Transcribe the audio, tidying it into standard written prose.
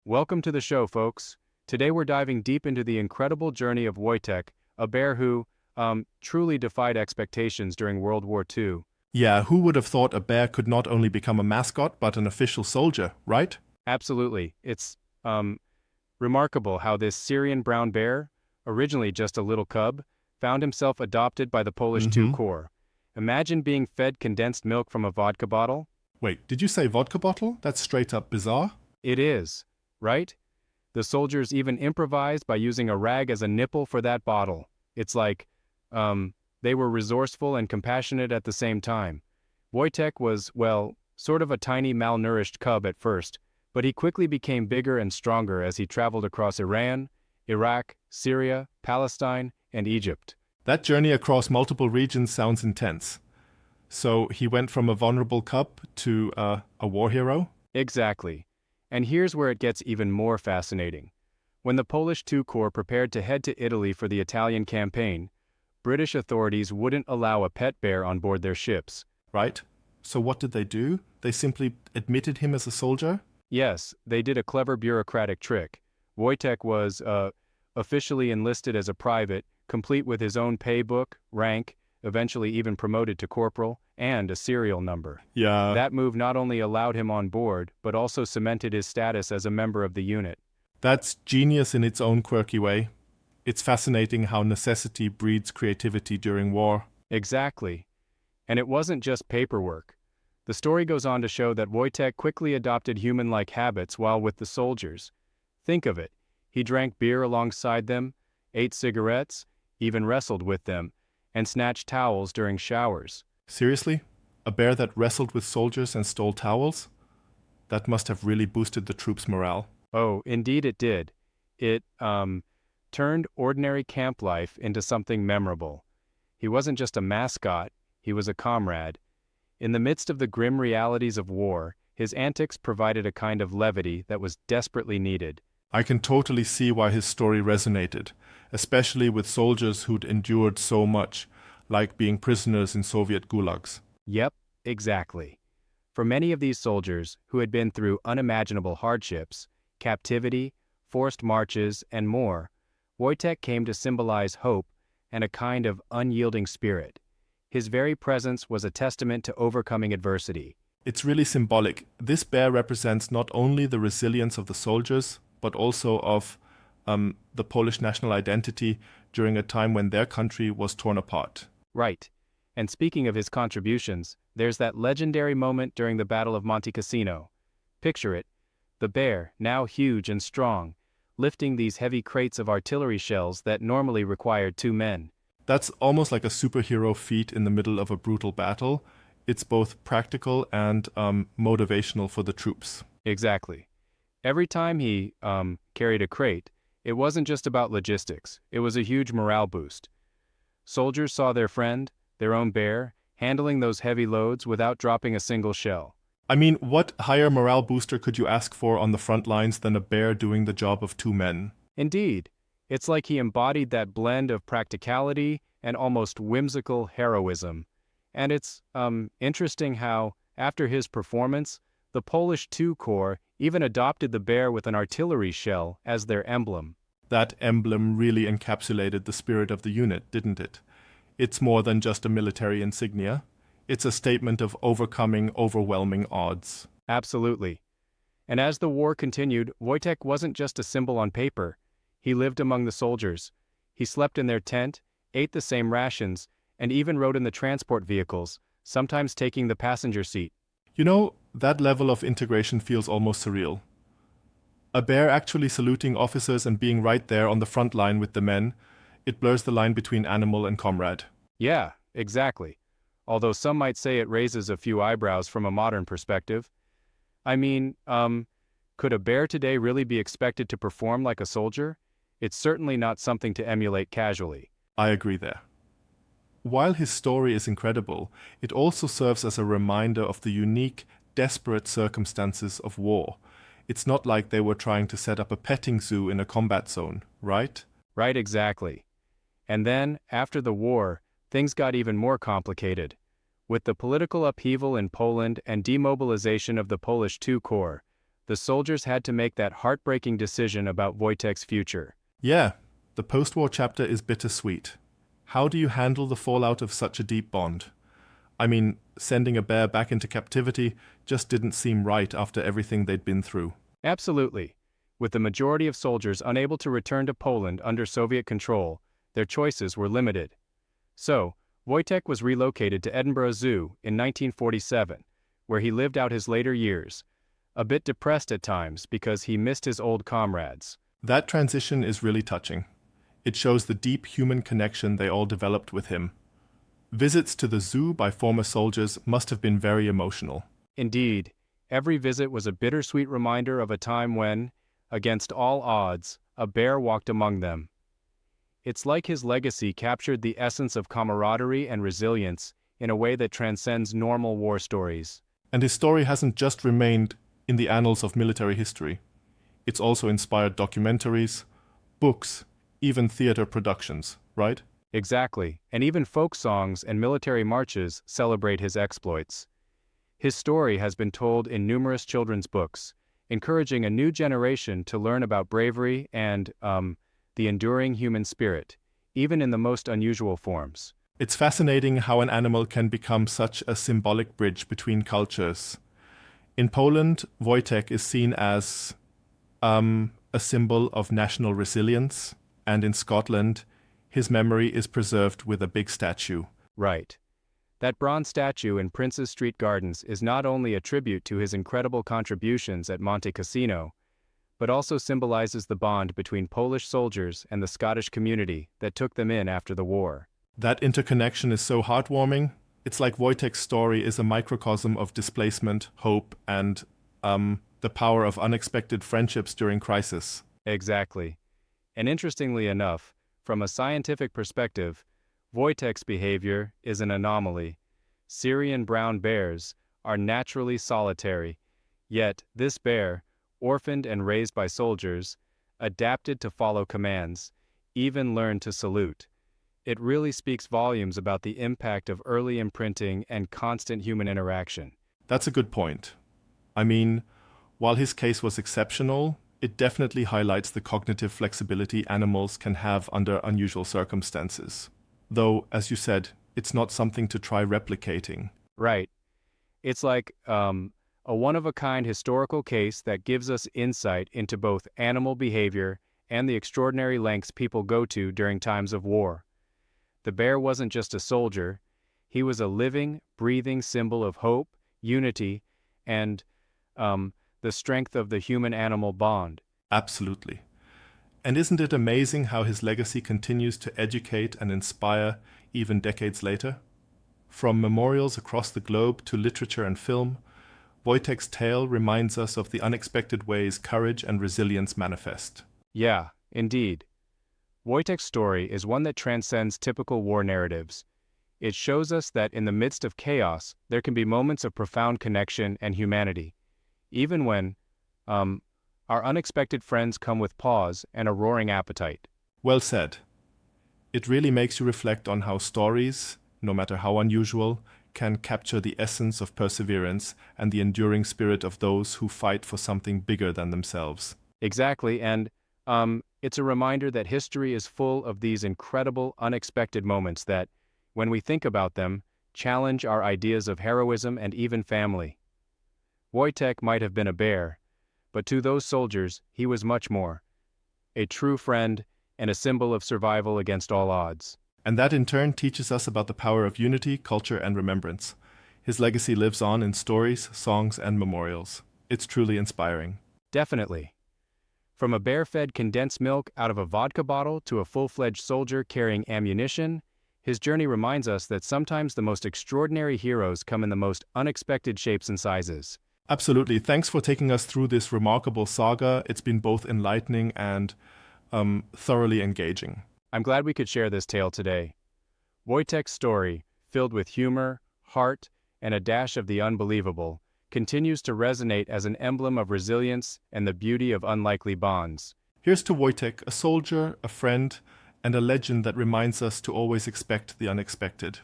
Welcome to the show, folks. Today we're diving deep into the incredible journey of Wojtek, a bear who, truly defied expectations during World War II. Yeah, who would have thought a bear could not only become a mascot, but an official soldier, right? Absolutely. It's, remarkable how this Syrian brown bear, originally just a little cub, found himself adopted by the Polish II Mm-hmm. Corps. Imagine being fed condensed milk from a vodka bottle. Wait, did you say vodka bottle? That's straight up bizarre. It is, right? The soldiers even improvised by using a rag as a nipple for that bottle. It's like, they were resourceful and compassionate at the same time. Wojtek was, well, sort of a tiny malnourished cub at first, but he quickly became bigger and stronger as he traveled across Iran, Iraq, Syria, Palestine, and Egypt. That journey across multiple regions sounds intense. So he went from a vulnerable cub to a war hero? Exactly. And here's where it gets even more fascinating. When the Polish II Corps prepared to head to Italy for the Italian campaign, British authorities wouldn't allow a pet bear on board their ships. Right? So what did they do? They simply admitted him as a soldier? Yes, they did a clever bureaucratic trick. Wojtek was, officially enlisted as a private, complete with his own pay book, rank, eventually even promoted to corporal, and a serial number. Yeah. That move not only allowed him on board, but also cemented his status as a member of the unit. That's genius in its own quirky way. It's fascinating how necessity breeds creativity during war. Exactly. And it wasn't just paperwork. The story goes on to show that Wojtek quickly adopted human-like habits while with the soldiers. Think of it. He drank beer alongside them, ate cigarettes, even wrestled with them, and snatched towels during showers. Seriously? A bear that wrestled with soldiers and stole towels? That must have really boosted the troops' morale. Oh, indeed it did. It, turned ordinary camp life into something memorable. He wasn't just a mascot, he was a comrade. In the midst of the grim realities of war, his antics provided a kind of levity that was desperately needed. I can totally see why his story resonated, especially with soldiers who'd endured so much, like being prisoners in Soviet gulags. Yep, exactly. For many of these soldiers, who had been through unimaginable hardships, captivity, forced marches, and more, Wojtek came to symbolize hope and a kind of unyielding spirit. His very presence was a testament to overcoming adversity. It's really symbolic. This bear represents not only the resilience of the soldiers, but also of the Polish national identity during a time when their country was torn apart. Right. And speaking of his contributions, there's that legendary moment during the Battle of Monte Cassino. Picture it. The bear, now huge and strong, lifting these heavy crates of artillery shells that normally required two men. That's almost like a superhero feat in the middle of a brutal battle. It's both practical and motivational for the troops. Exactly. Every time he, carried a crate, it wasn't just about logistics, it was a huge morale boost. Soldiers saw their friend, their own bear, handling those heavy loads without dropping a single shell. I mean, what higher morale booster could you ask for on the front lines than a bear doing the job of two men? Indeed, it's like he embodied that blend of practicality and almost whimsical heroism. And it's, interesting how, after his performance, the Polish II Corps even adopted the bear with an artillery shell as their emblem. That emblem really encapsulated the spirit of the unit, didn't it? It's more than just a military insignia. It's a statement of overcoming overwhelming odds. Absolutely. And as the war continued, Wojtek wasn't just a symbol on paper. He lived among the soldiers. He slept in their tent, ate the same rations, and even rode in the transport vehicles, sometimes taking the passenger seat. You know, that level of integration feels almost surreal. A bear actually saluting officers and being right there on the front line with the men, it blurs the line between animal and comrade. Yeah, exactly. Although some might say it raises a few eyebrows from a modern perspective. I mean, could a bear today really be expected to perform like a soldier? It's certainly not something to emulate casually. I agree there. While his story is incredible, it also serves as a reminder of the unique, desperate circumstances of war. It's not like they were trying to set up a petting zoo in a combat zone, right? Right, exactly. And then, after the war, things got even more complicated. With the political upheaval in Poland and demobilization of the Polish II Corps, the soldiers had to make that heartbreaking decision about Wojtek's future. Yeah, the post-war chapter is bittersweet. How do you handle the fallout of such a deep bond? I mean, sending a bear back into captivity just didn't seem right after everything they'd been through. Absolutely. With the majority of soldiers unable to return to Poland under Soviet control, their choices were limited. So, Wojtek was relocated to Edinburgh Zoo in 1947, where he lived out his later years, a bit depressed at times because he missed his old comrades. That transition is really touching. It shows the deep human connection they all developed with him. Visits to the zoo by former soldiers must have been very emotional. Indeed, every visit was a bittersweet reminder of a time when, against all odds, a bear walked among them. It's like his legacy captured the essence of camaraderie and resilience in a way that transcends normal war stories. And his story hasn't just remained in the annals of military history. It's also inspired documentaries, books, even theater productions, right? Exactly, and even folk songs and military marches celebrate his exploits. His story has been told in numerous children's books, encouraging a new generation to learn about bravery and, the enduring human spirit, even in the most unusual forms. It's fascinating how an animal can become such a symbolic bridge between cultures. In Poland, Wojtek is seen as a symbol of national resilience, and in Scotland, his memory is preserved with a big statue. Right. That bronze statue in Prince's Street Gardens is not only a tribute to his incredible contributions at Monte Cassino, but also symbolizes the bond between Polish soldiers and the Scottish community that took them in after the war. That interconnection is so heartwarming. It's like Wojtek's story is a microcosm of displacement, hope, and the power of unexpected friendships during crisis. Exactly. And interestingly enough, from a scientific perspective, Wojtek's behavior is an anomaly. Syrian brown bears are naturally solitary, yet this bear, orphaned and raised by soldiers, adapted to follow commands, even learned to salute. It really speaks volumes about the impact of early imprinting and constant human interaction. That's a good point. I mean, while his case was exceptional, it definitely highlights the cognitive flexibility animals can have under unusual circumstances. Though, as you said, it's not something to try replicating. Right. It's like a one-of-a-kind historical case that gives us insight into both animal behavior and the extraordinary lengths people go to during times of war. The bear wasn't just a soldier, he was a living, breathing symbol of hope, unity, and the strength of the human-animal bond. Absolutely. And isn't it amazing how his legacy continues to educate and inspire even decades later? From memorials across the globe to literature and film, Wojtek's tale reminds us of the unexpected ways courage and resilience manifest. Yeah, indeed. Wojtek's story is one that transcends typical war narratives. It shows us that in the midst of chaos, there can be moments of profound connection and humanity, even when our unexpected friends come with pause and a roaring appetite. Well said. It really makes you reflect on how stories, no matter how unusual, can capture the essence of perseverance and the enduring spirit of those who fight for something bigger than themselves. Exactly, and it's a reminder that history is full of these incredible, unexpected moments that, when we think about them, challenge our ideas of heroism and even family. Wojtek might have been a bear, but to those soldiers, he was much more. A true friend and a symbol of survival against all odds. And that in turn teaches us about the power of unity, culture, and remembrance. His legacy lives on in stories, songs, and memorials. It's truly inspiring. Definitely. From a bear-fed condensed milk out of a vodka bottle to a full-fledged soldier carrying ammunition, his journey reminds us that sometimes the most extraordinary heroes come in the most unexpected shapes and sizes. Absolutely. Thanks for taking us through this remarkable saga. It's been both enlightening and thoroughly engaging. I'm glad we could share this tale today. Wojtek's story, filled with humor, heart, and a dash of the unbelievable, continues to resonate as an emblem of resilience and the beauty of unlikely bonds. Here's to Wojtek, a soldier, a friend, and a legend that reminds us to always expect the unexpected.